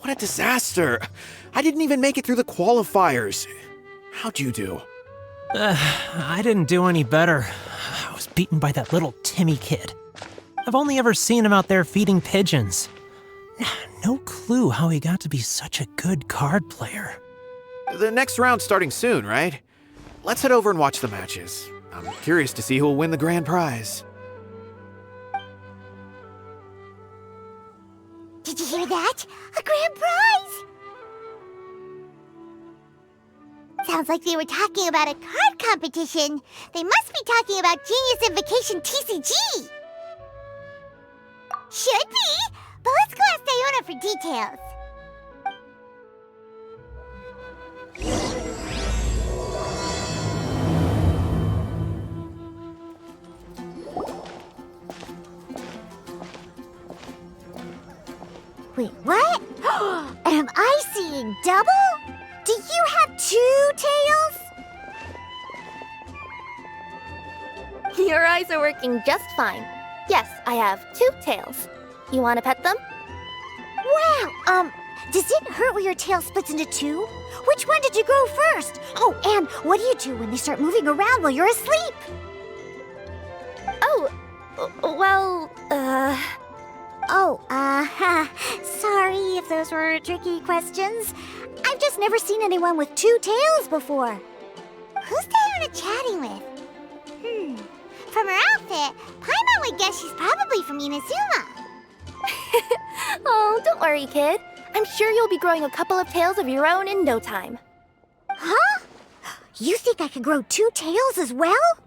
What a disaster. I didn't even make it through the qualifiers. How'd you do? I didn't do any better. I was beaten by that little Timmy kid. I've only ever seen him out there feeding pigeons. No clue how he got to be such a good card player. The next round's starting soon, right? Let's head over and watch the matches. I'm curious to see who'll win the grand prize. Did you hear that? A grand prize! Sounds like they were talking about a card competition. They must be talking about Genius Invocation TCG. Should be, but let's go ask Diona for details. Wait, what? Am I seeing double? Do you have 2 tails? Your eyes are working just fine. Yes, I have 2 tails. You want to pet them? Wow, does it hurt when your tail splits into 2? Which one did you grow first? Oh, and what do you do when they start moving around while you're asleep? Oh, well, sorry if those were tricky questions. I've just never seen anyone with 2 tails before. Who's Diona chatting with? From her outfit, Paimon would guess she's probably from Inazuma. Oh, don't worry, kid. I'm sure you'll be growing a couple of tails of your own in no time. Huh? You think I can grow 2 tails as well?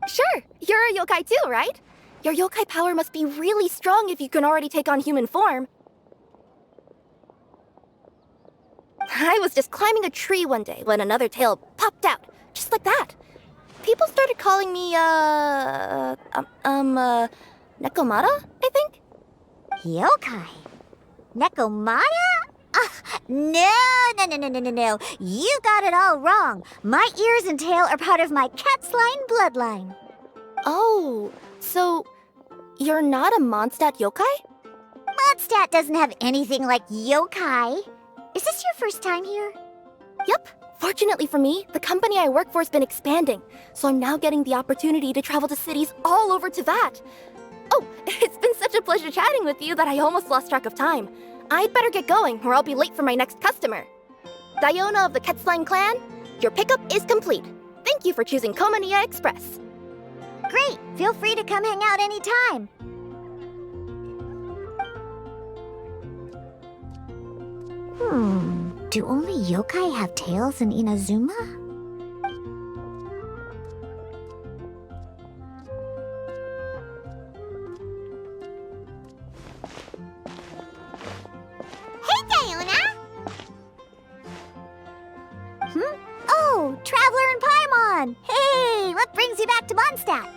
Sure, you're a yokai too, right? Your yokai power must be really strong if you can already take on human form. I was just climbing a tree one day when another tail popped out, just like that. People started calling me, Nekomata, I think? Yokai? Nekomata? No. You got it all wrong. My ears and tail are part of my cat's line bloodline. Oh, so you're not a Mondstadt yokai? Mondstadt doesn't have anything like yokai. Is this your first time here? Yep. Fortunately for me, the company I work for has been expanding, so I'm now getting the opportunity to travel to cities all over Teyvat. Oh, it's been such a pleasure chatting with you that I almost lost track of time. I'd better get going, or I'll be late for my next customer. Diona of the Quetzline clan, your pickup is complete. Thank you for choosing Komania Express. Great! Feel free to come hang out anytime. Do only yokai have tails in Inazuma? Hey, Diona! Oh, Traveler and Paimon! Hey, what brings you back to Mondstadt?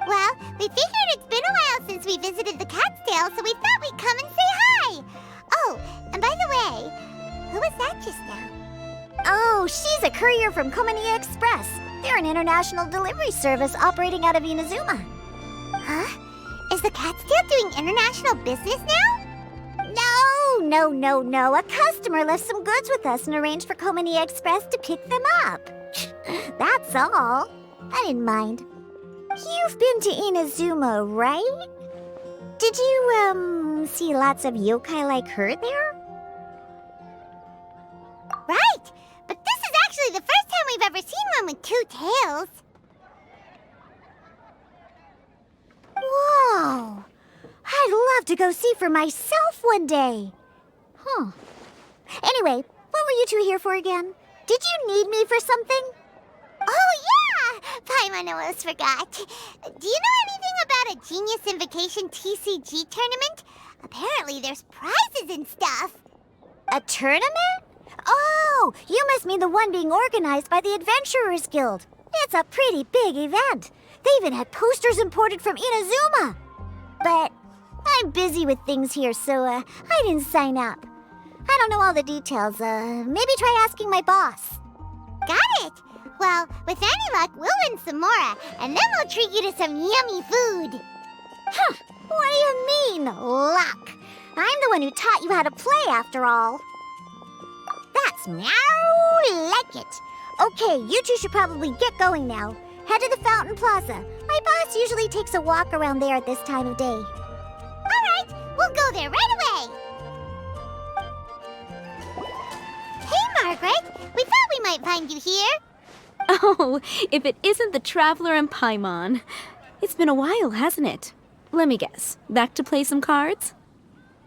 Well, we figured it's been a while since we visited the Cat's-tail, so we thought we'd come and say hi! Oh, and by the way, who was that just now? Oh, she's a courier from Komania Express. They're an international delivery service operating out of Inazuma. Huh? Is the Cat's-tail doing international business now? No. A customer left some goods with us and arranged for Komania Express to pick them up. That's all. I didn't mind. You've been to Inazuma, right? Did you, see lots of yokai like her there? Right! But this is actually the first time we've ever seen one with 2 tails. Whoa! I'd love to go see for myself one day. Huh. Anyway, what were you 2 here for again? Did you need me for something? Oh, yeah! Paimon almost forgot. Do you know anything about a Genius Invocation TCG tournament? Apparently there's prizes and stuff. A tournament? Oh, you must mean the one being organized by the Adventurers Guild. It's a pretty big event. They even had posters imported from Inazuma. But I'm busy with things here, so I didn't sign up. I don't know all the details. Maybe try asking my boss. Got it. Well, with any luck, we'll win some more, and then we'll treat you to some yummy food. Huh, what do you mean, luck? I'm the one who taught you how to play, after all. That's meow like it. Okay, you two should probably get going now. Head to the Fountain Plaza. My boss usually takes a walk around there at this time of day. All right, we'll go there right away. Hey, Margaret. We thought we might find you here. Oh, if it isn't the Traveler and Paimon. It's been a while, hasn't it? Let me guess. Back to play some cards?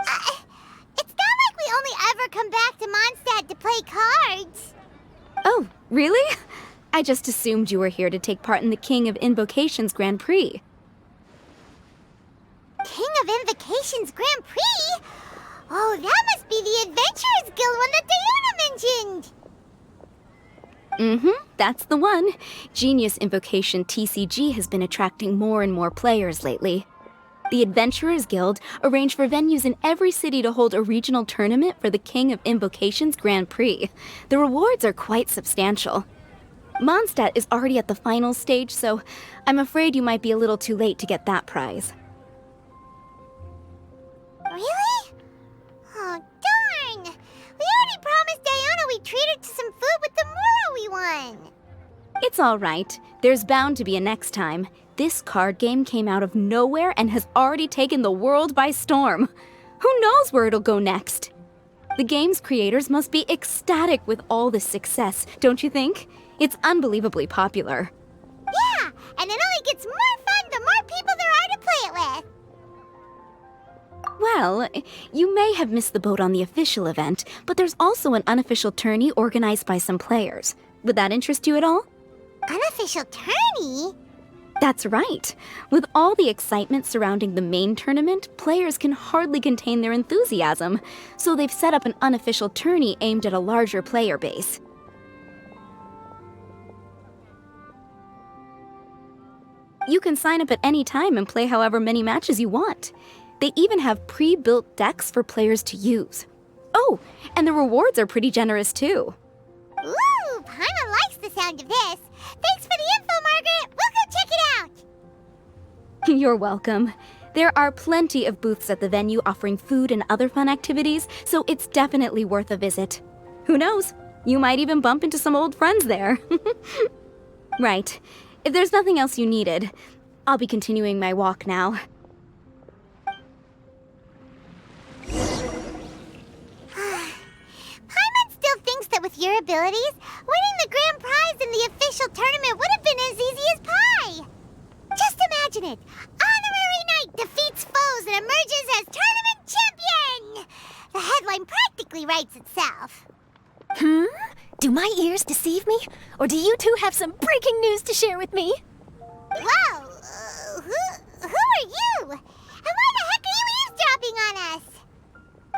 It's not like we only ever come back to Mondstadt to play cards. Oh, really? I just assumed you were here to take part in the King of Invocations Grand Prix. King of Invocations Grand Prix? Oh, that must be the Adventurers Guild one that Diana mentioned. That's the one. Genius Invocation TCG has been attracting more and more players lately. The Adventurers Guild arranged for venues in every city to hold a regional tournament for the King of Invocations Grand Prix. The rewards are quite substantial. Mondstadt is already at the final stage, so I'm afraid you might be a little too late to get that prize. Really? Oh, darn! We already promised Diana we'd treat her to some food with the Mora we won. It's all right. There's bound to be a next time. This card game came out of nowhere and has already taken the world by storm. Who knows where it'll go next? The game's creators must be ecstatic with all this success, don't you think? It's unbelievably popular. Yeah, and it only gets more fun the more people there are to play it with. Well, you may have missed the boat on the official event, but there's also an unofficial tourney organized by some players. Would that interest you at all? Unofficial tourney? That's right. With all the excitement surrounding the main tournament, players can hardly contain their enthusiasm, so they've set up an unofficial tourney aimed at a larger player base. You can sign up at any time and play however many matches you want. They even have pre-built decks for players to use. Oh, and the rewards are pretty generous too. Ooh, Paimon likes the sound of this. Thanks for the info, Margaret. We'll go check it out. You're welcome. There are plenty of booths at the venue offering food and other fun activities, so it's definitely worth a visit. Who knows? You might even bump into some old friends there. Right. If there's nothing else you needed, I'll be continuing my walk now. Paimon still thinks that with your abilities, winning the grand prize in the official tournament would have been as easy as pie. Just imagine it. Honorary Knight defeats foes and emerges as tournament champion. The headline practically writes itself. Do my ears deceive me? Or do you two have some breaking news to share with me? Whoa! Who are you? And why the heck are you eavesdropping on us?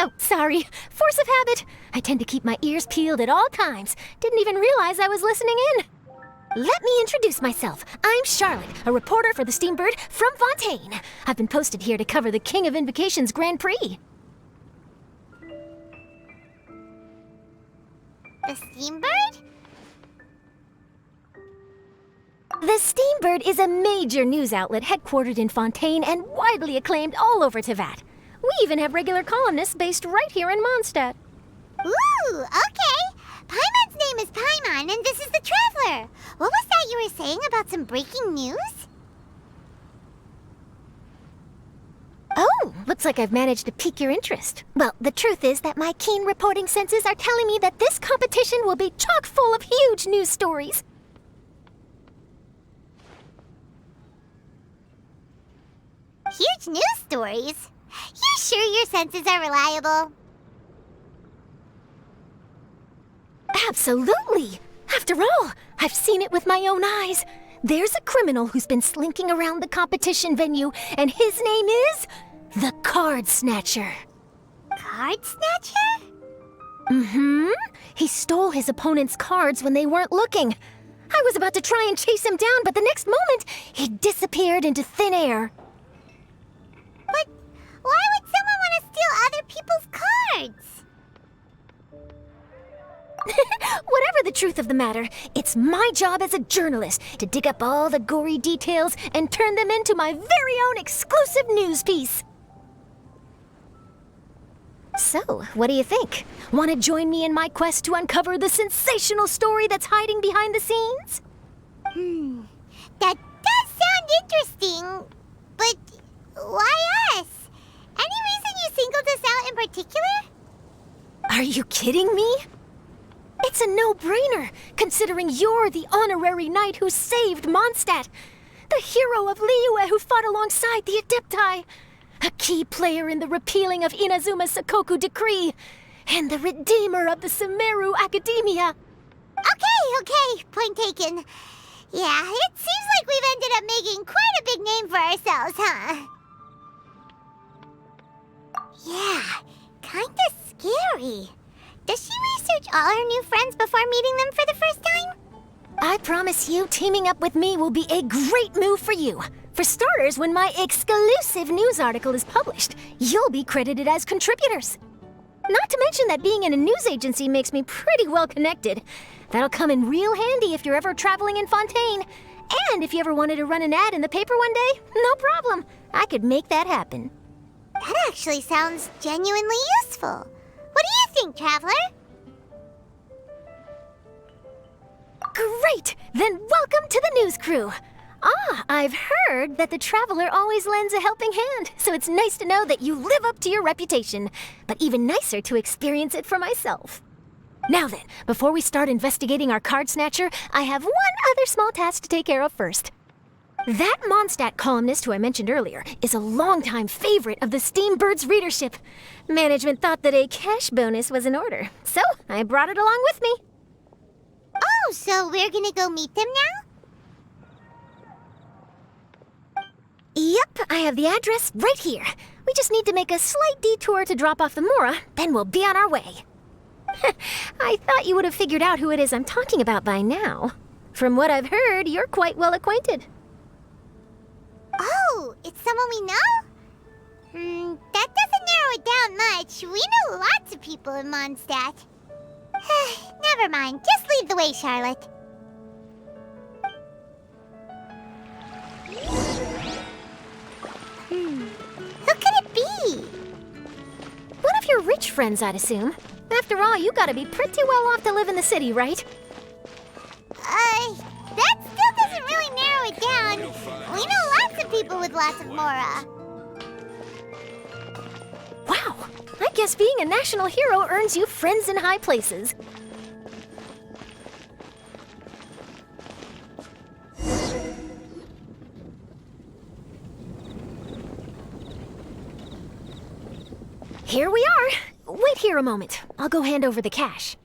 Oh, sorry. Force of habit. I tend to keep my ears peeled at all times. Didn't even realize I was listening in. Let me introduce myself. I'm Charlotte, a reporter for the Steambird from Fontaine. I've been posted here to cover the King of Invocations Grand Prix. The Steambird? The Steambird is a major news outlet headquartered in Fontaine and widely acclaimed all over Teyvat. We even have regular columnists based right here in Mondstadt. Ooh, okay. Paimon's name is Paimon, and this is the Traveler. What was that you were saying about some breaking news? Oh, looks like I've managed to pique your interest. Well, the truth is that my keen reporting senses are telling me that this competition will be chock full of huge news stories. Huge news stories? You sure your senses are reliable? Absolutely! After all, I've seen it with my own eyes. There's a criminal who's been slinking around the competition venue, and his name is the Card Snatcher. Card Snatcher? Mm-hmm. He stole his opponent's cards when they weren't looking. I was about to try and chase him down, but the next moment, he disappeared into thin air. But why would someone want to steal other people's cards? Whatever the truth of the matter, it's my job as a journalist to dig up all the gory details and turn them into my very own exclusive news piece. So, what do you think? Want to join me in my quest to uncover the sensational story that's hiding behind the scenes? That does sound interesting, but why us? Any reason you singled us out in particular? Are you kidding me? It's a no-brainer, considering you're the honorary knight who saved Mondstadt, the hero of Liyue who fought alongside the Adepti, a key player in the repealing of Inazuma's Sakoku decree, and the redeemer of the Sumeru Academia. Okay, point taken. Yeah, it seems like we've ended up making quite a big name for ourselves, huh? Yeah, kinda scary. Does she research all her new friends before meeting them for the first time? I promise you, teaming up with me will be a great move for you. For starters, when my exclusive news article is published, you'll be credited as contributors. Not to mention that being in a news agency makes me pretty well connected. That'll come in real handy if you're ever traveling in Fontaine. And if you ever wanted to run an ad in the paper one day, no problem. I could make that happen. That actually sounds genuinely useful. What do you think, Traveler? Great! Then welcome to the news crew. I've heard that the Traveler always lends a helping hand, so it's nice to know that you live up to your reputation, but even nicer to experience it for myself. Now then, before we start investigating our card snatcher, I have one other small task to take care of first. That Mondstadt columnist who I mentioned earlier is a longtime favorite of the Steambird's readership. Management thought that a cash bonus was in order, so I brought it along with me. Oh, so we're gonna go meet them now? Yep, I have the address right here. We just need to make a slight detour to drop off the Mora, then we'll be on our way. I thought you would have figured out who it is I'm talking about by now. From what I've heard, you're quite well acquainted. Oh, it's someone we know? That doesn't narrow it down much. We know lots of people in Mondstadt. Never mind, just lead the way, Charlotte. Who could it be? One of your rich friends, I'd assume. After all, you gotta be pretty well off to live in the city, right? That still doesn't really narrow it down. We know lots of people with lots of Mora. Wow, I guess being a national hero earns you friends in high places. Here we are. Wait here a moment. I'll go hand over the cash.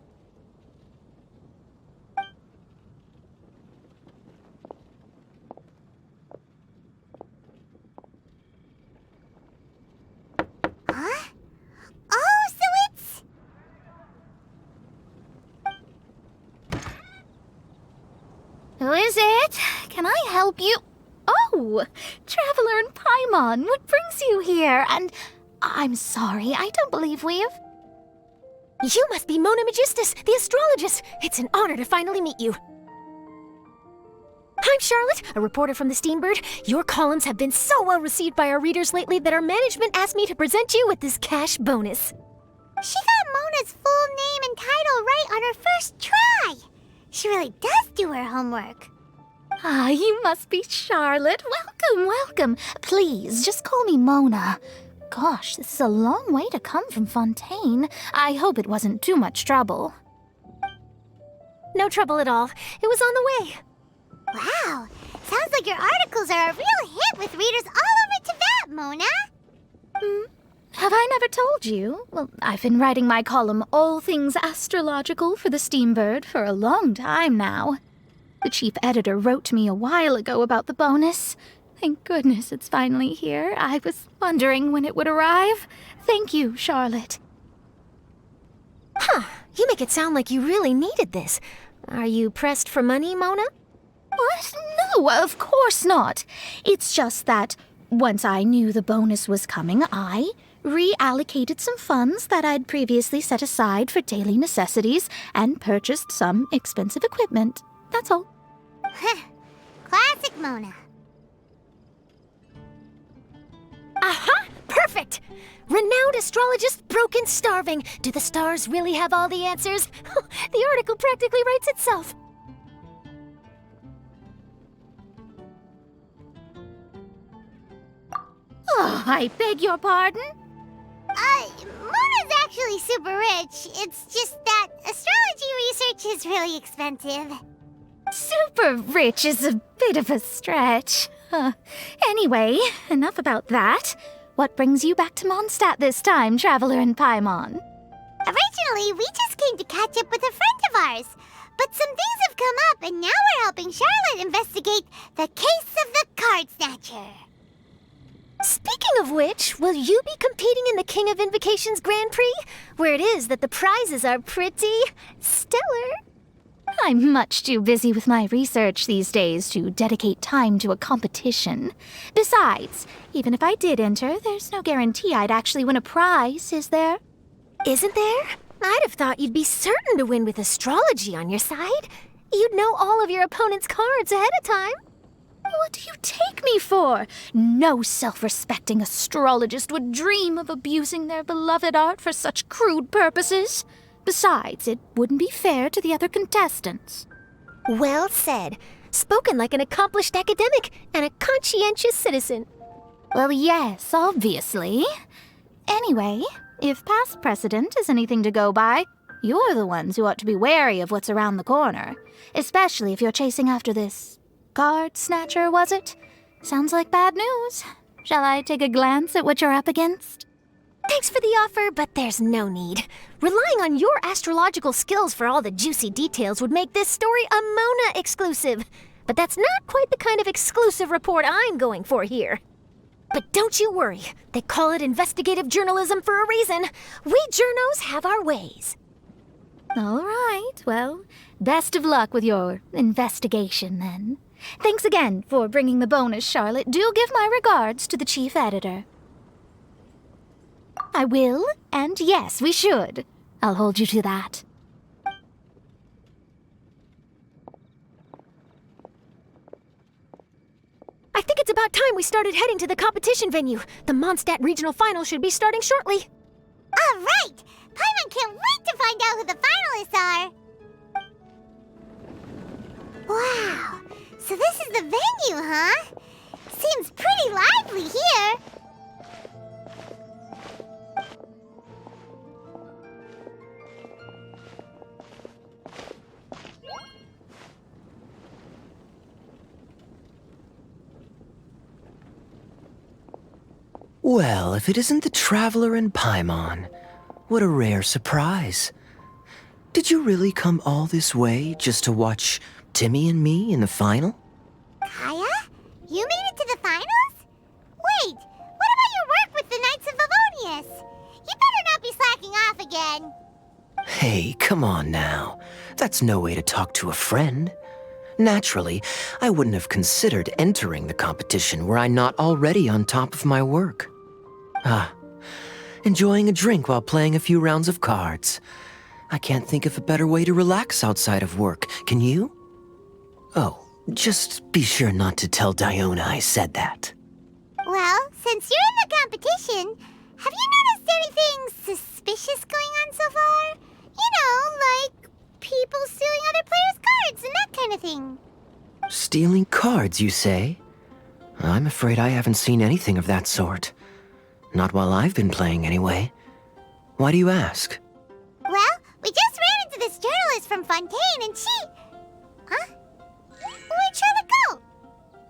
Huh? Oh, so it's... Who is it? Can I help you? Oh, Traveler and Paimon, what brings you here? And I'm sorry, I don't believe we've... You must be Mona Magistus, the astrologist. It's an honor to finally meet you. I'm Charlotte, a reporter from the Steambird. Your columns have been so well received by our readers lately that our management asked me to present you with this cash bonus. She got Mona's full name and title right on her first try. She really does do her homework. Ah, you must be Charlotte. Welcome. Please, just call me Mona. Gosh, this is a long way to come from Fontaine. I hope it wasn't too much trouble. No trouble at all. It was on the way. Wow, sounds like your articles are a real hit with readers all over Teyvat, Mona. Have I never told you? Well, I've been writing my column All Things Astrological for the Steambird for a long time now. The chief editor wrote to me a while ago about the bonus. Thank goodness it's finally here. I was wondering when it would arrive. Thank you, Charlotte. Huh, you make it sound like you really needed this. Are you pressed for money, Mona? What? No, of course not. It's just that once I knew the bonus was coming, I reallocated some funds that I'd previously set aside for daily necessities and purchased some expensive equipment. That's all. Classic Mona. Aha! Perfect! Renowned astrologist broken starving. Do the stars really have all the answers? The article practically writes itself. Oh, I beg your pardon? Mona's actually super rich. It's just that astrology research is really expensive. Super rich is a bit of a stretch. Anyway, enough about that. What brings you back to Mondstadt this time, Traveler in Paimon? Originally, we just came to catch up with a friend of ours. But some things have come up, and now we're helping Charlotte investigate the case of the Card Snatcher. Speaking of which, will you be competing in the King of Invocations Grand Prix? Where it is that the prizes are pretty stellar. I'm much too busy with my research these days to dedicate time to a competition. Besides, even if I did enter, there's no guarantee I'd actually win a prize, is there? Isn't there? I'd have thought you'd be certain to win with astrology on your side. You'd know all of your opponent's cards ahead of time. What do you take me for? No self-respecting astrologist would dream of abusing their beloved art for such crude purposes. Besides, it wouldn't be fair to the other contestants. Well said. Spoken like an accomplished academic and a conscientious citizen. Well, yes, obviously. Anyway, if past precedent is anything to go by, you're the ones who ought to be wary of what's around the corner. Especially if you're chasing after this card snatcher, was it? Sounds like bad news. Shall I take a glance at what you're up against? Thanks for the offer, but there's no need. Relying on your astrological skills for all the juicy details would make this story a Mona exclusive. But that's not quite the kind of exclusive report I'm going for here. But don't you worry. They call it investigative journalism for a reason. We journos have our ways. All right, well, best of luck with your investigation, then. Thanks again for bringing the bonus, Charlotte. Do give my regards to the chief editor. I will, and yes, we should. I'll hold you to that. I think it's about time we started heading to the competition venue. The Mondstadt Regional Final should be starting shortly. All right! Paimon can't wait to find out who the finalists are! Wow! So this is the venue, huh? Seems pretty lively here. Well, if it isn't the Traveler in Paimon, what a rare surprise. Did you really come all this way just to watch Timmy and me in the final? Kaya? You made it to the finals? Wait, what about your work with the Knights of Favonius? You better not be slacking off again. Hey, come on now. That's no way to talk to a friend. Naturally, I wouldn't have considered entering the competition were I not already on top of my work. Enjoying a drink while playing a few rounds of cards. I can't think of a better way to relax outside of work, can you? Oh, just be sure not to tell Diona I said that. Well, since you're in the competition, have you noticed anything suspicious going on so far? You know, like people stealing other players' cards and that kind of thing. Stealing cards, you say? I'm afraid I haven't seen anything of that sort. Not while I've been playing, anyway. Why do you ask? Well, we just ran into this journalist from Fontaine and she... Huh? Where'd Charlotte go?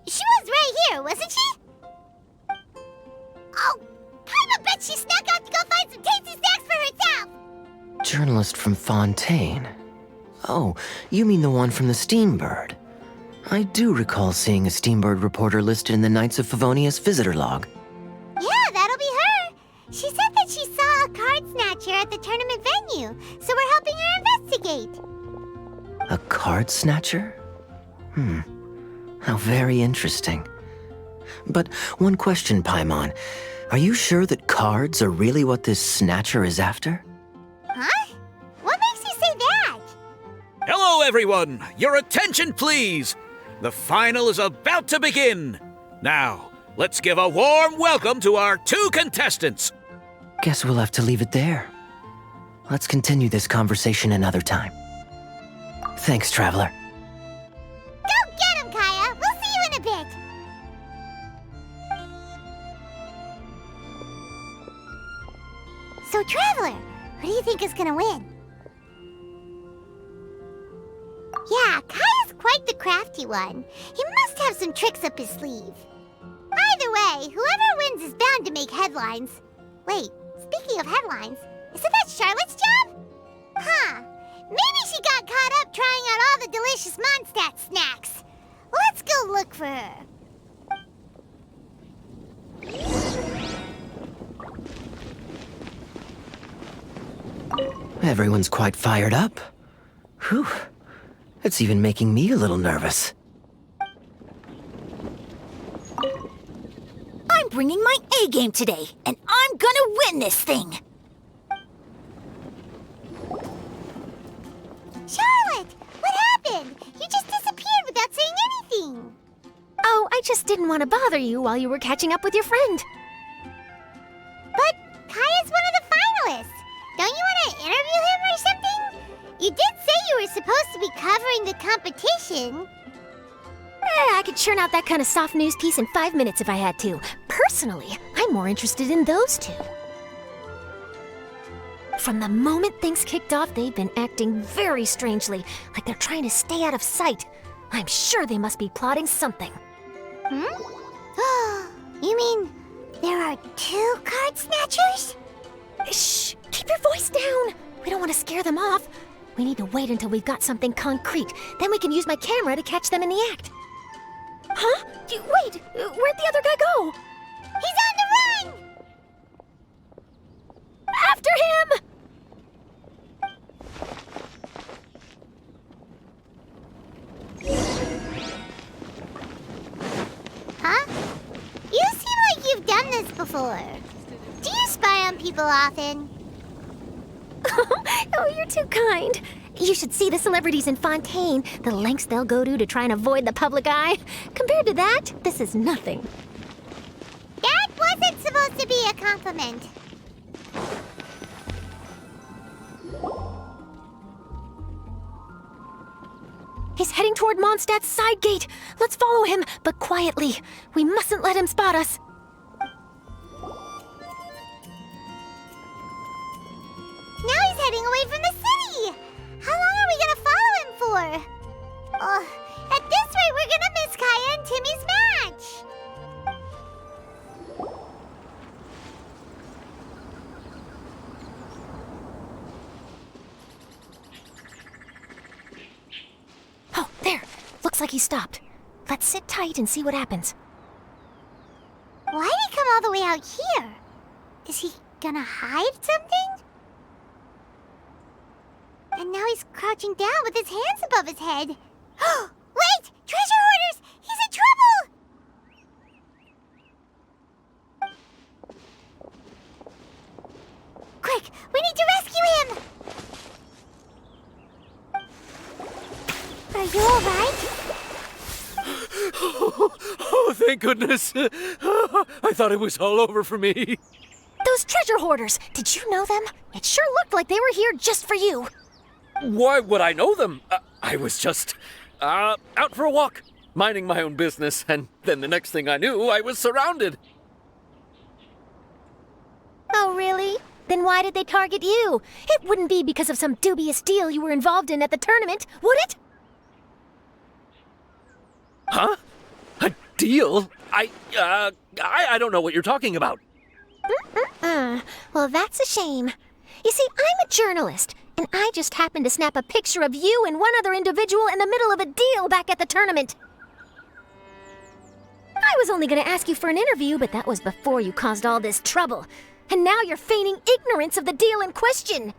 She was right here, wasn't she? Oh, I bet she snuck out to go find some tasty snacks for herself! Journalist from Fontaine? Oh, you mean the one from the Steambird. I do recall seeing a Steambird reporter listed in the Knights of Favonius visitor log. Yeah, that'll be her. She said that she saw a card snatcher at the tournament venue, so we're helping her investigate. A card snatcher? How very interesting. But one question, Paimon. Are you sure that cards are really what this snatcher is after? Huh? What makes you say that? Hello, everyone! Your attention, please! The final is about to begin! Now, let's give a warm welcome to our two contestants. Guess we'll have to leave it there. Let's continue this conversation another time. Thanks, Traveler. Go get him, Kaya! We'll see you in a bit! So, Traveler, who do you think is gonna win? Yeah, Kaya's quite the crafty one. He must have some tricks up his sleeve. Either way, whoever wins is bound to make headlines. Wait, speaking of headlines, isn't that Charlotte's job? Huh. Maybe she got caught up trying out all the delicious Mondstadt snacks. Let's go look for her. Everyone's quite fired up. Whew. It's even making me a little nervous. I'm bringing my A game today, and I'm gonna win this thing. Charlotte, what happened? You just disappeared without saying anything. Oh, I just didn't want to bother you while you were catching up with your friend. But Kaya's one of the finalists. Don't you want to interview him or something? You did say you were supposed to be covering the competition. I could churn out that kind of soft news piece in 5 minutes if I had to. Personally, I'm more interested in those two. From the moment things kicked off, they've been acting very strangely, like they're trying to stay out of sight. I'm sure they must be plotting something. You mean there are 2 card snatchers? Shh! Keep your voice down! We don't want to scare them off. We need to wait until we've got something concrete. Then we can use my camera to catch them in the act. Huh? Wait! Where'd the other guy go? He's on the run! After him! Huh? You seem like you've done this before. Do you spy on people often? Oh, you're too kind. You should see the celebrities in Fontaine, the lengths they'll go to try and avoid the public eye. Compared to that, this is nothing. That wasn't supposed to be a compliment. He's heading toward Mondstadt's side gate. Let's follow him, but quietly. We mustn't let him spot us. Now he's heading away from the city! How long are we gonna follow him for? At this rate, we're gonna miss Kaya and Timmy's match! Oh, there. Looks like he stopped. Let's sit tight and see what happens. Why'd he come all the way out here? Is he gonna hide something? And now he's crouching down with his hands above his head. Wait! Treasure hoarders! He's in trouble! Quick! We need to rescue him! Are you alright? Oh, thank goodness. I thought it was all over for me. Those treasure hoarders, did you know them? It sure looked like they were here just for you. Why would I know them? I was just out for a walk, minding my own business, and then the next thing I knew, I was surrounded. Oh, really? Then why did they target you? It wouldn't be because of some dubious deal you were involved in at the tournament, would it? Huh? A deal? I don't know what you're talking about. Well, that's a shame. You see, I'm a journalist, and I just happened to snap a picture of you and one other individual in the middle of a deal back at the tournament. I was only going to ask you for an interview, but that was before you caused all this trouble. And now you're feigning ignorance of the deal in question.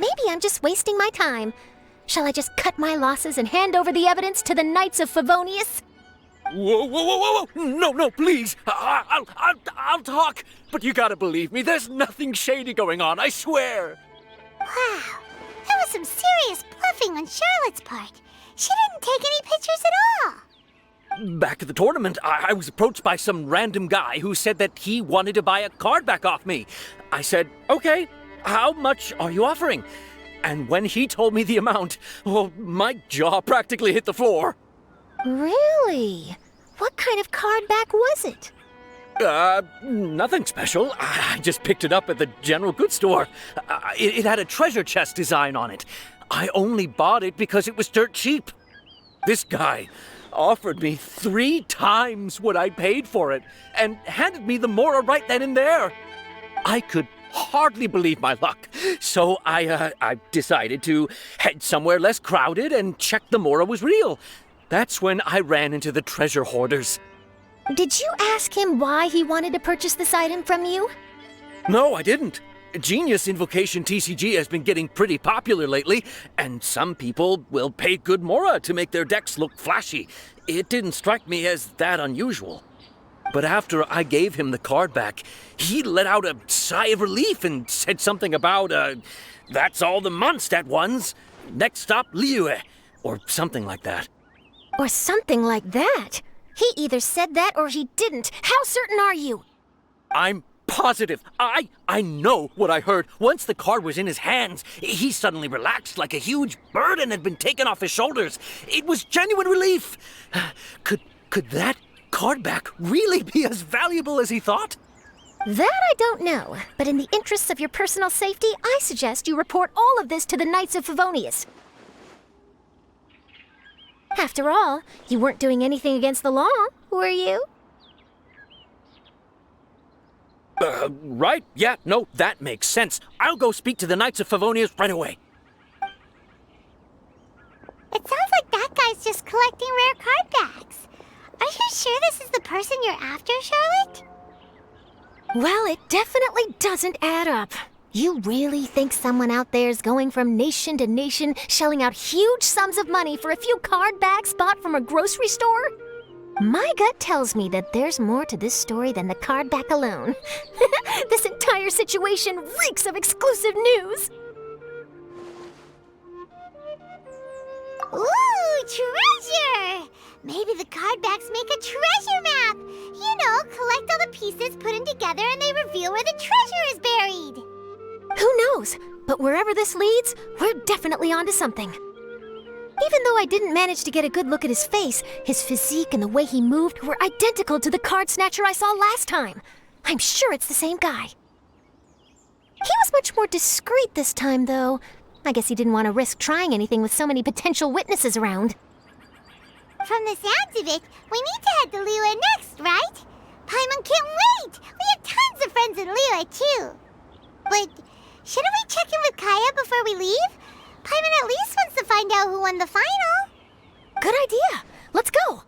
Maybe I'm just wasting my time. Shall I just cut my losses and hand over the evidence to the Knights of Favonius? Whoa! No, please. I'll talk. But you gotta believe me, there's nothing shady going on, I swear. Wow, that was some serious bluffing on Charlotte's part. She didn't take any pictures at all. back at the tournament, I was approached by some random guy who said that he wanted to buy a card back off me. I said, okay, how much are you offering? And when he told me the amount, oh, my jaw practically hit the floor. Really? What kind of card back was it? Nothing special. I just picked it up at the general goods store. It had a treasure chest design on it. I only bought it because it was dirt cheap. This guy offered me 3 times what I paid for it and handed me the Mora right then and there. I could hardly believe my luck, so I decided to head somewhere less crowded and check the Mora was real. That's when I ran into the treasure hoarders. Did you ask him why he wanted to purchase this item from you? No, I didn't. Genius Invocation TCG has been getting pretty popular lately, and some people will pay good Mora to make their decks look flashy. It didn't strike me as that unusual. But after I gave him the card back, he let out a sigh of relief and said something about, that's all the Mondstadt ones. Next stop, Liyue, or something like that. Or something like that? He either said that or he didn't. How certain are you? I'm positive. I know what I heard. Once the card was in his hands, he suddenly relaxed like a huge burden had been taken off his shoulders. It was genuine relief. Could that card back really be as valuable as he thought? That I don't know, but in the interests of your personal safety, I suggest you report all of this to the Knights of Favonius. After all, you weren't doing anything against the law, were you? Right? Yeah, no, that makes sense. I'll go speak to the Knights of Favonius right away. It sounds like that guy's just collecting rare card backs. Are you sure this is the person you're after, Charlotte? Well, it definitely doesn't add up. You really think someone out there is going from nation to nation, shelling out huge sums of money for a few card backs bought from a grocery store? My gut tells me that there's more to this story than the card back alone. This entire situation reeks of exclusive news. Ooh, treasure! Maybe the card backs make a treasure map. You know, collect all the pieces, put them together, and they reveal where the treasure is buried. Who knows? But wherever this leads, we're definitely onto something. Even though I didn't manage to get a good look at his face, his physique and the way he moved were identical to the card snatcher I saw last time. I'm sure it's the same guy. He was much more discreet this time, though. I guess he didn't want to risk trying anything with so many potential witnesses around. From the sounds of it, we need to head to Liyue next, right? Paimon can't wait! We have tons of friends in Liyue, too. But shouldn't we check in with Kaya before we leave? Paimon at least wants to find out who won the final. Good idea. Let's go.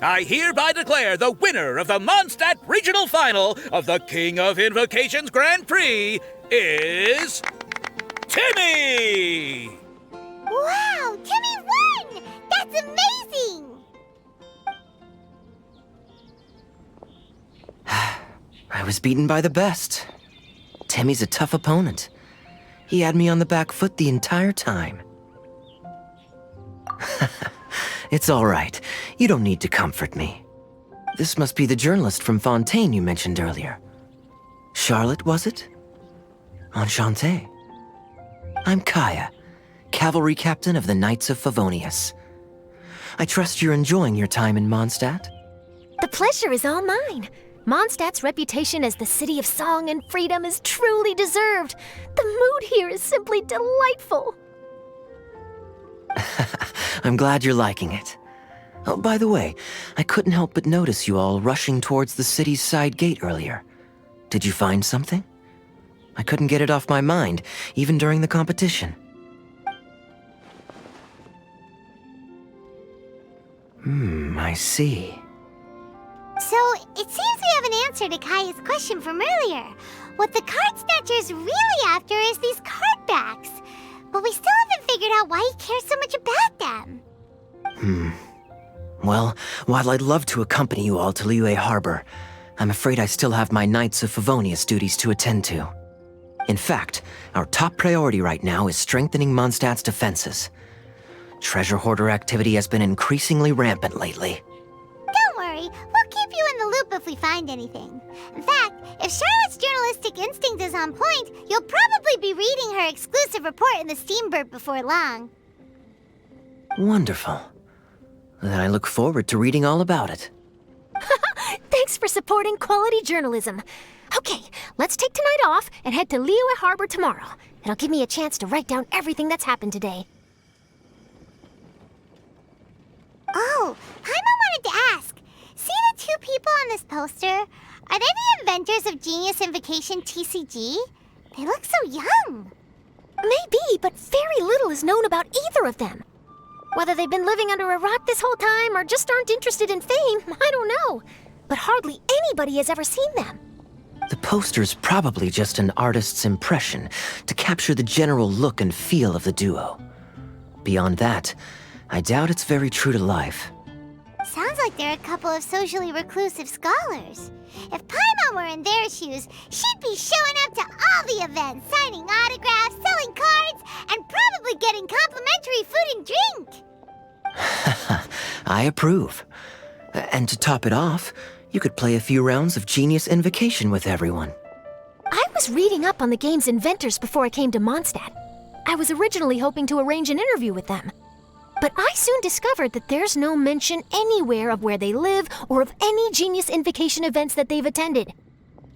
I hereby declare the winner of the Mondstadt Regional Final of the King of Invocations Grand Prix is Timmy! Wow, Timmy won! That's amazing! I was beaten by the best. Timmy's a tough opponent. He had me on the back foot the entire time. It's all right. You don't need to comfort me. This must be the journalist from Fontaine you mentioned earlier. Charlotte, was it? Enchanté. I'm Kaya, cavalry captain of the Knights of Favonius. I trust you're enjoying your time in Mondstadt? The pleasure is all mine. Mondstadt's reputation as the city of song and freedom is truly deserved. The mood here is simply delightful. I'm glad you're liking it. Oh, by the way, I couldn't help but notice you all rushing towards the city's side gate earlier. Did you find something? I couldn't get it off my mind, even during the competition. I see. So, it seems we have an answer to Kaya's question from earlier. What the card snatcher's really after is these card backs. But we still haven't figured out why he cares so much about them. Well, while I'd love to accompany you all to Liyue Harbor, I'm afraid I still have my Knights of Favonius duties to attend to. In fact, our top priority right now is strengthening Mondstadt's defenses. Treasure hoarder activity has been increasingly rampant lately. Don't worry, we'll keep you in the loop if we find anything. In fact, if Charlotte's journalistic instinct is on point, you'll probably be reading her exclusive report in the Steambird before long. Wonderful. Then I look forward to reading all about it. Thanks for supporting quality journalism. Okay, let's take tonight off and head to Liyue Harbor tomorrow. It'll give me a chance to write down everything that's happened today. Oh, Paimon wanted to ask. See the two people on this poster? Are they the inventors of Genius Invocation TCG? They look so young. Maybe, but very little is known about either of them. Whether they've been living under a rock this whole time or just aren't interested in fame, I don't know. But hardly anybody has ever seen them. The poster's probably just an artist's impression to capture the general look and feel of the duo. Beyond that, I doubt it's very true to life. Sounds like they're a couple of socially reclusive scholars. If Paimon were in their shoes, she'd be showing up to all the events, signing autographs, selling cards, and probably getting complimentary food and drink. I approve. And to top it off, you could play a few rounds of Genius Invocation with everyone. I was reading up on the game's inventors before I came to Mondstadt. I was originally hoping to arrange an interview with them. But I soon discovered that there's no mention anywhere of where they live or of any Genius Invocation events that they've attended.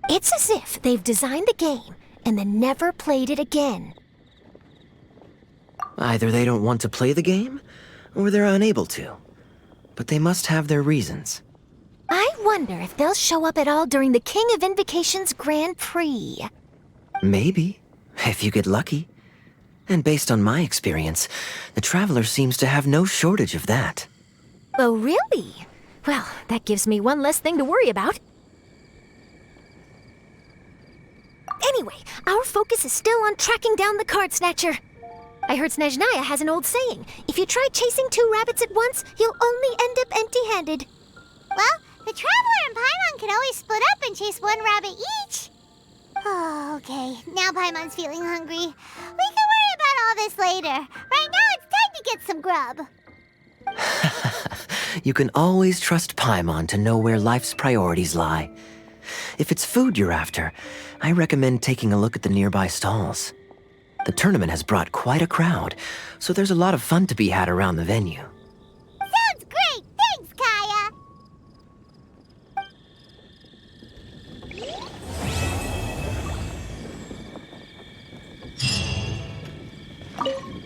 It's as if they've designed the game and then never played it again. Either they don't want to play the game, or they're unable to. But they must have their reasons. I wonder if they'll show up at all during the King of Invocation's Grand Prix. Maybe, if you get lucky. And based on my experience, the Traveler seems to have no shortage of that. Oh, really? Well, that gives me one less thing to worry about. Anyway, our focus is still on tracking down the card snatcher. I heard Snezhnaya has an old saying. If you try chasing two rabbits at once, you'll only end up empty-handed. Well, the Traveler and Paimon can always split up and chase one rabbit each. Oh, okay. Now Paimon's feeling hungry. We can worry about all this later. Right now, it's time to get some grub. You can always trust Paimon to know where life's priorities lie. If it's food you're after, I recommend taking a look at the nearby stalls. The tournament has brought quite a crowd, so there's a lot of fun to be had around the venue. Sounds great! Thanks, Kaya!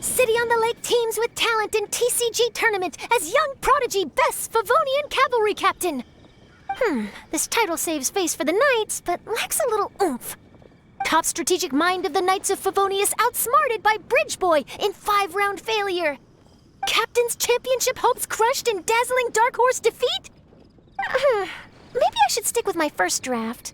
City on the Lake teams with talent in TCG tournament as young prodigy best Favonian cavalry captain. This title saves face for the Knights, but lacks a little oomph. Top strategic mind of the Knights of Favonius outsmarted by Bridge Boy in 5-round failure. Captain's championship hopes crushed in dazzling Dark Horse defeat? Maybe I should stick with my first draft.